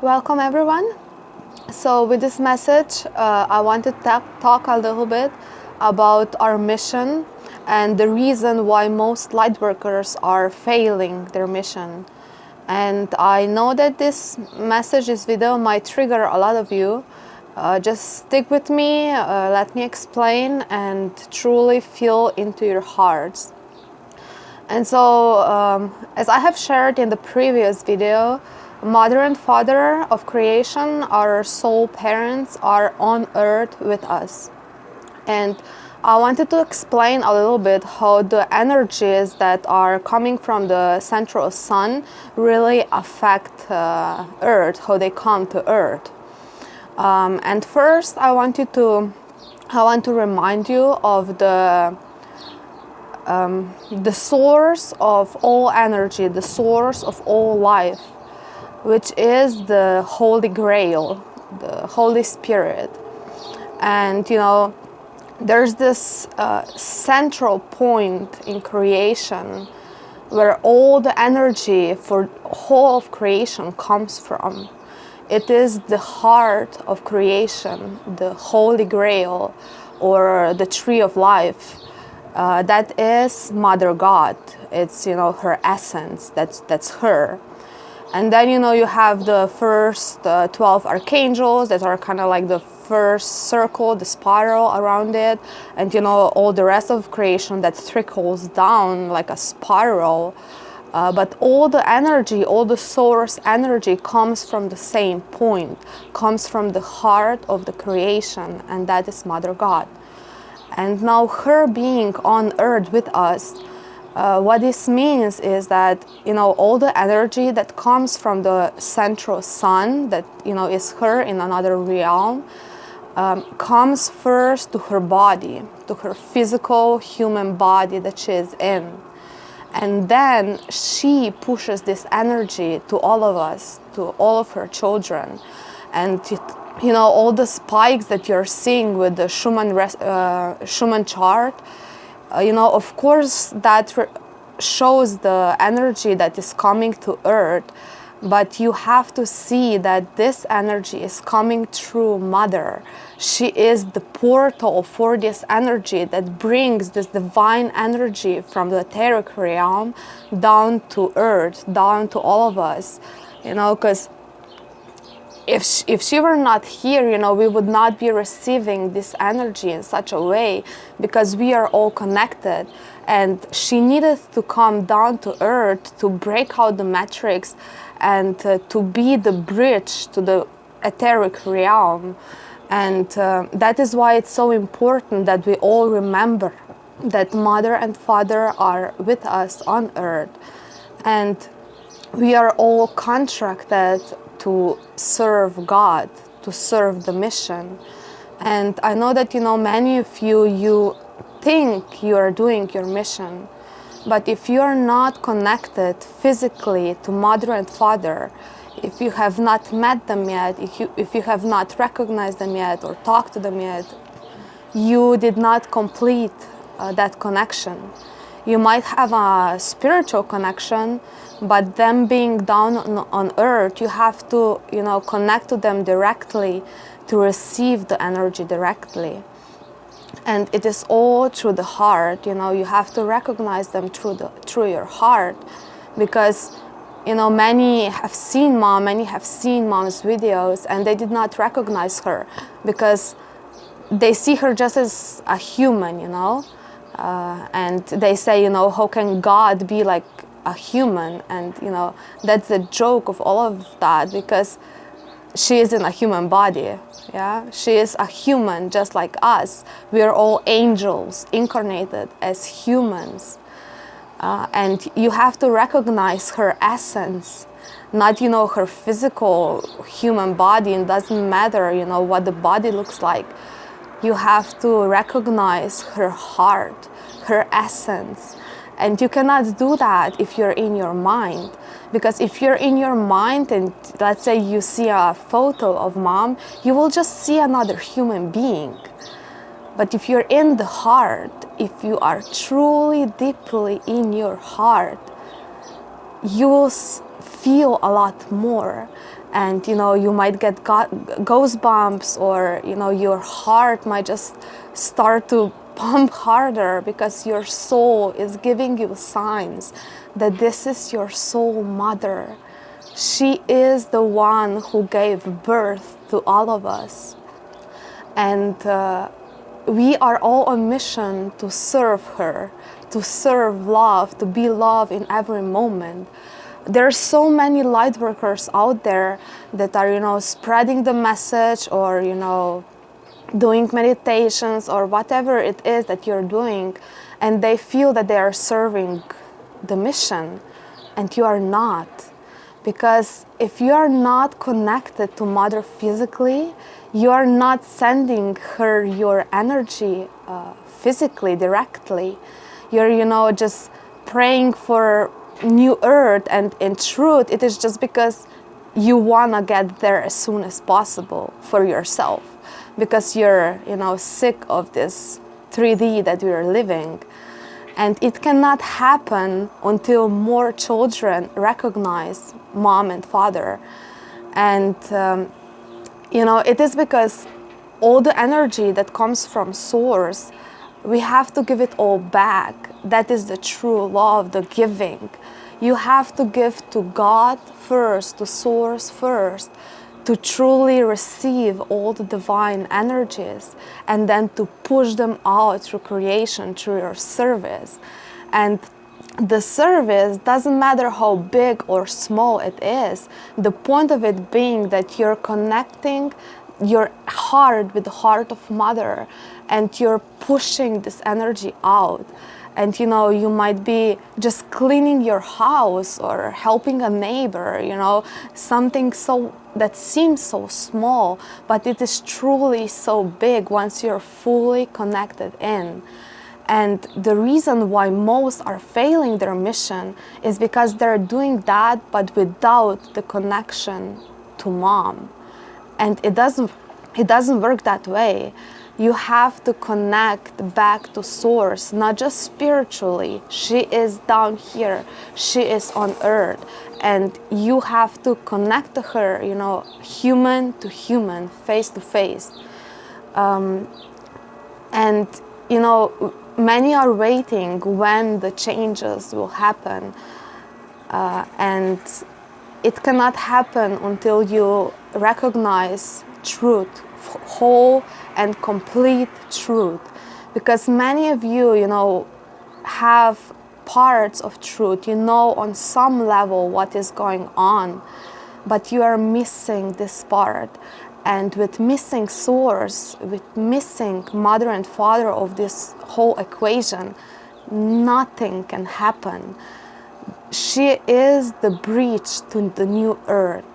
Welcome everyone. So with this message, I want to talk a little bit about our mission and the reason why most lightworkers are failing their mission. And I know that this message, this video might trigger a lot of you. Just stick with me, let me explain and truly feel into your hearts. And so, as I have shared in the previous video, Mother and Father of creation, our soul parents, are on earth with us. And I wanted to explain a little bit how the energies that are coming from the central sun really affect earth, how they come to earth. And first I want to remind you of the source of all energy, the source of all life, which is the Holy Grail, the Holy Spirit. And there's this central point in creation where all the energy for whole of creation comes from. It is the heart of creation, the Holy Grail, or the Tree of Life. That is Mother God. It's her essence. That's her. And then you have the first 12 archangels that are kind of like the first circle, the spiral around it, and all the rest of creation that trickles down like a spiral. But all the energy, all the source energy comes from the same point, comes from the heart of the creation, and that is Mother God. And now her being on earth with us, what this means is that all the energy that comes from the central sun, that is her in another realm, comes first to her body, to her physical human body that she is in. And then she pushes this energy to all of us, to all of her children. And all the spikes that you're seeing with the Schumann chart, of course that shows the energy that is coming to earth, but you have to see that this energy is coming through Mother. She is the portal for this energy that brings this divine energy from the etheric realm down to earth, down to all of us, because if she were not here, we would not be receiving this energy in such a way, because we are all connected. And she needed to come down to earth to break out the matrix and to be the bridge to the etheric realm. And that is why it's so important that we all remember that Mother and Father are with us on earth. And we are all contracted to serve God, to serve the mission. And I know that many of you think you are doing your mission, but if you are not connected physically to Mother and Father, if you have not met them yet, if you have not recognized them yet or talked to them yet, you did not complete that connection. You might have a spiritual connection, but them being down on earth, you have to connect to them directly to receive the energy directly. And it is all through the heart. You have to recognize them through your heart, because many have seen mom's videos and they did not recognize her because they see her just as a human, and they say, how can God be like a human? And that's the joke of all of that, because she is in a human body. She is a human just like us. We are all angels incarnated as humans, and you have to recognize her essence, not her physical human body. It doesn't matter what the body looks like. You have to recognize her heart, her essence. And you cannot do that if you're in your mind. Because if you're in your mind and let's say you see a photo of mom, you will just see another human being. But if you're in the heart, if you are truly deeply in your heart, you will feel a lot more. And you might get goosebumps, or your heart might just start to pump harder, because your soul is giving you signs that this is your soul mother. She is the one who gave birth to all of us. And we are all on mission to serve her, to serve love, to be love in every moment. There are so many light workers out there that are, spreading the message, or, doing meditations, or whatever it is that you're doing, and they feel that they are serving the mission, and you are not. Because if you are not connected to Mother physically, you are not sending her your energy physically, directly. You're, just praying for new earth, and in truth, it is just because you want to get there as soon as possible for yourself, because you're, sick of this 3D that we are living. And it cannot happen until more children recognize mom and father. And, it is because all the energy that comes from source, we have to give it all back. That is the true law of the giving. You have to give to God first, to source first, to truly receive all the divine energies, and then to push them out through creation, through your service. And the service doesn't matter how big or small it is. The point of it being that you're connecting your heart with the heart of Mother, and you're pushing this energy out. And you might be just cleaning your house, or helping a neighbor, something so that seems so small, but it is truly so big once you're fully connected in. And the reason why most are failing their mission is because they're doing that, but without the connection to mom. And it doesn't work that way. You have to connect back to source, not just spiritually. She is down here, she is on earth, and you have to connect to her, human to human, face to face. And many are waiting when the changes will happen, and it cannot happen until you recognize truth, whole and complete truth. Because many of you, have parts of truth, on some level what is going on, but you are missing this part. And with missing source, with missing mother and father of this whole equation, nothing can happen. She is the bridge to the new earth.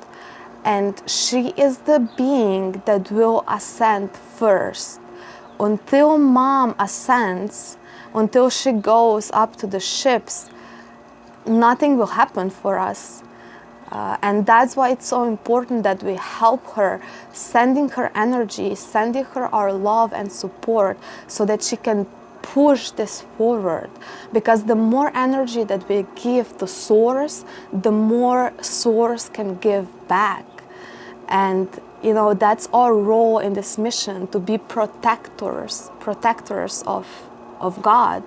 And she is the being that will ascend first. Until mom ascends, until she goes up to the ships, nothing will happen for us. And that's why it's so important that we help her, sending her energy, sending her our love and support, so that she can push this forward. Because the more energy that we give to source, the more source can give back. And that's our role in this mission, to be protectors of God,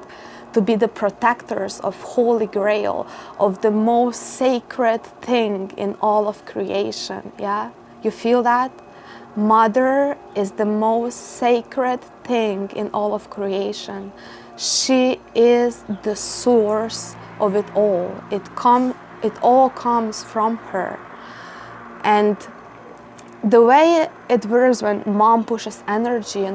to be the protectors of Holy Grail, of the most sacred thing in all of creation. Yeah, you feel that? Mother is the most sacred thing in all of creation. She is the source of it all. It all comes from her. And the way it works when mom pushes energy,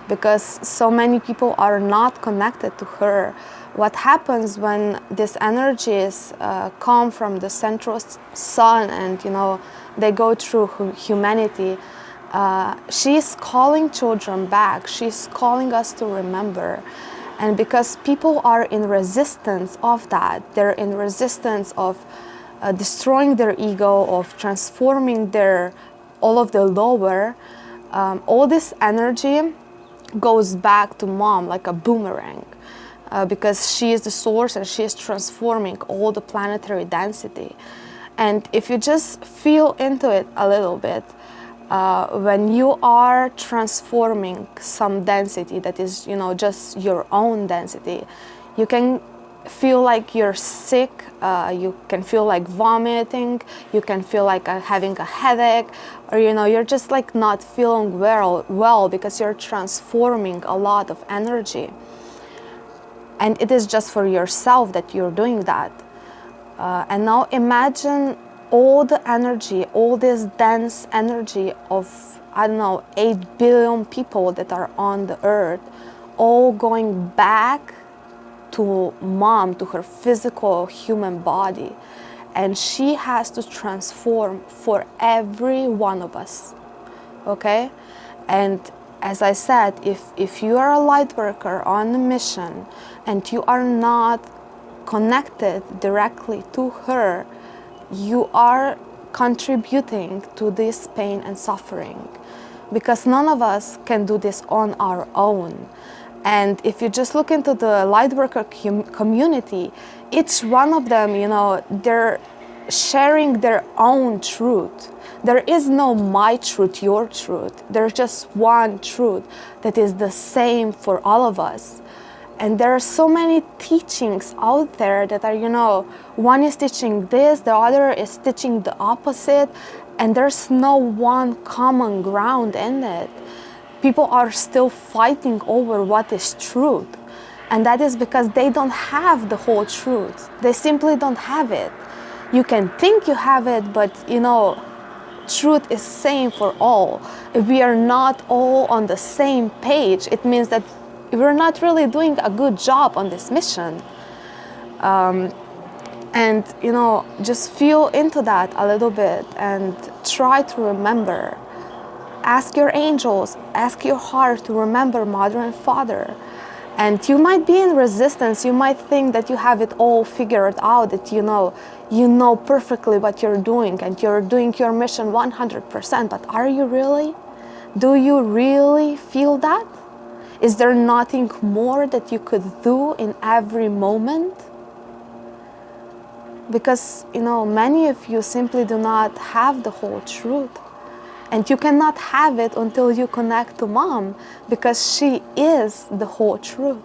because so many people are not connected to her. What happens when these energies come from the central sun, and they go through humanity, she's calling children back. She's calling us to remember. And because people are in resistance of that, they're in resistance of destroying their ego, of transforming all of the lower, all this energy goes back to mom like a boomerang, because she is the source, and she is transforming all the planetary density. And if you just feel into it a little bit, when you are transforming some density that is, just your own density, you can feel like you're sick, you can feel like vomiting, you can feel like having a headache, or you're just like not feeling well because you're transforming a lot of energy. And it is just for yourself that you're doing that. And now imagine all the energy, all this dense energy of, 8 billion people that are on the earth, all going back to mom, to her physical human body. And she has to transform for every one of us, okay? And as I said, if you are a light worker on a mission and you are not connected directly to her, you are contributing to this pain and suffering, because none of us can do this on our own. And if you just look into the lightworker community, each one of them, they're sharing their own truth. There is no my truth, your truth. There's just one truth that is the same for all of us. And there are so many teachings out there that are, one is teaching this, the other is teaching the opposite, and there's no one common ground in it. People are still fighting over what is truth. And that is because they don't have the whole truth. They simply don't have it. You can think you have it, but truth is same for all. If we are not all on the same page, it means that we're not really doing a good job on this mission. And just feel into that a little bit and try to remember. Ask your angels, ask your heart to remember Mother and Father. And you might be in resistance, you might think that you have it all figured out, that you know perfectly what you're doing and you're doing your mission 100%, but are you really? Do you really feel that? Is there nothing more that you could do in every moment? Because, many of you simply do not have the whole truth. And you cannot have it until you connect to mom, because she is the whole truth.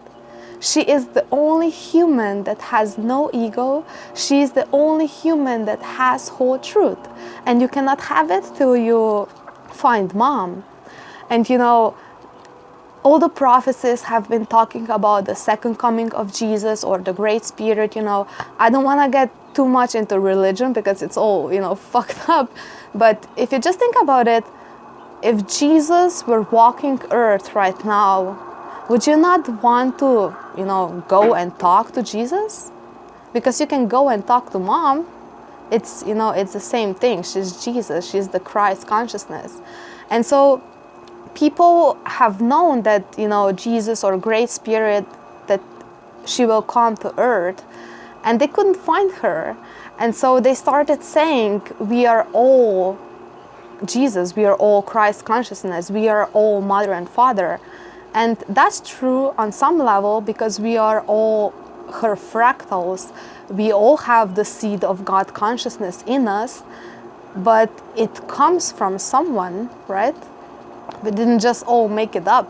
She is the only human that has no ego. She is the only human that has whole truth. And you cannot have it till you find mom. And all the prophecies have been talking about the second coming of Jesus or the Great Spirit. I don't want to get too much into religion because it's all, fucked up. But if you just think about it, if Jesus were walking earth right now, would you not want to, go and talk to Jesus? Because you can go and talk to mom. It's, it's the same thing. She's Jesus. She's the Christ consciousness. And so people have known that, Jesus or Great Spirit, that she will come to earth, and they couldn't find her. And so they started saying, we are all Jesus, we are all Christ consciousness, we are all Mother and Father. And that's true on some level, because we are all her fractals. We all have the seed of God consciousness in us, but it comes from someone, right? We didn't just all make it up.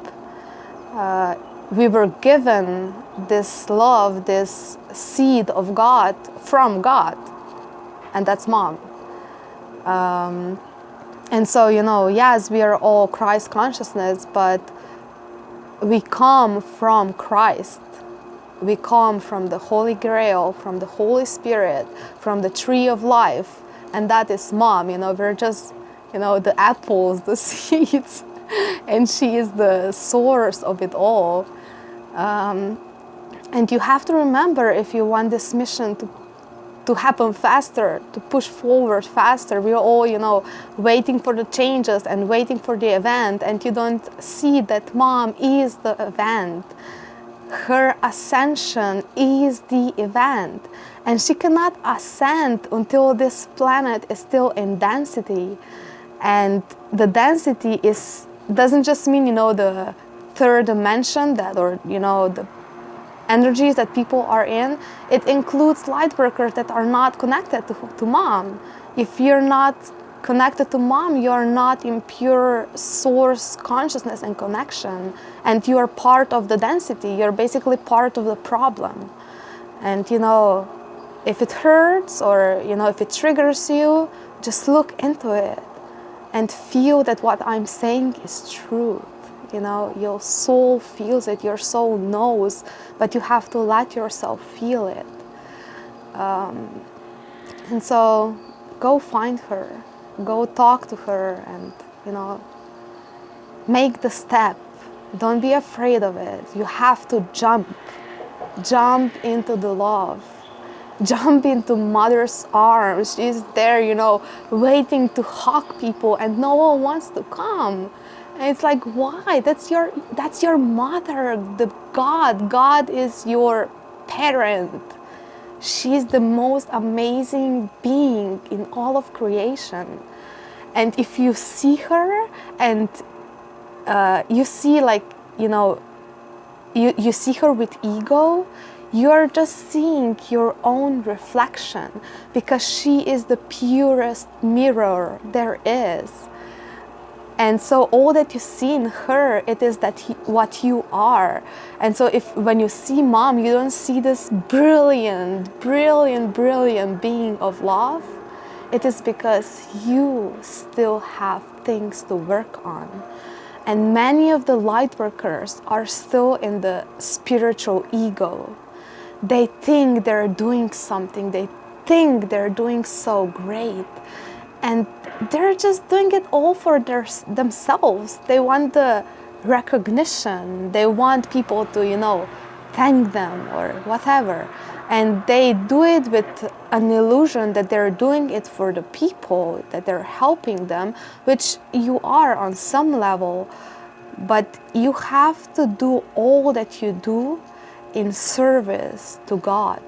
We were given this love, this seed of God from God, and that's mom. And so, yes, we are all Christ consciousness, but we come from Christ. We come from the Holy Grail, from the Holy Spirit, from the tree of life, and that is mom. We're just, the apples, the seeds, and she is the source of it all. And you have to remember, if you want this mission to happen faster, to push forward faster, we're all, waiting for the changes and waiting for the event, and you don't see that mom is the event. Her ascension is the event, and she cannot ascend until this planet is still in density. And the density doesn't just mean, the third dimension, that, or, energies that people are in. It includes light workers that are not connected to mom. If you're not connected to mom, you're not in pure source consciousness and connection, and you're part of the density. You're basically part of the problem. And if it hurts, or if it triggers you, just look into it and feel that what I'm saying is truth. Your soul feels it, your soul knows, but you have to let yourself feel it. And so go find her, go talk to her, and make the step. Don't be afraid of it. You have to jump into the love, jump into mother's arms. She's there, waiting to hug people, and no one wants to come. And it's like, why? That's your mother, the God is your parent. She's the most amazing being in all of creation. And if you see her and you see you see her with ego, you're just seeing your own reflection, because she is the purest mirror there is. And so all that you see in her, it is what you are. And so when you see mom, you don't see this brilliant being of love. It is because you still have things to work on. And many of the light workers are still in the spiritual ego. They think they're doing something. They think they're doing so great. And they're just doing it all for themselves. They want the recognition. They want people to, thank them or whatever. And they do it with an illusion that they're doing it for the people, that they're helping them, which you are on some level. But you have to do all that you do in service to God,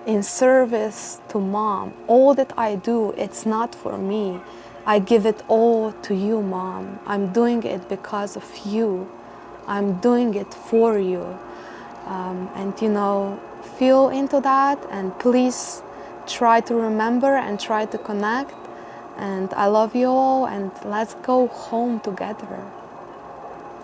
in service to mom. All that I do, it's not for me. I give it all to you, mom. I'm doing it because of you. I'm doing it for you. And feel into that, and please try to remember and try to connect. And I love you all, and let's go home together.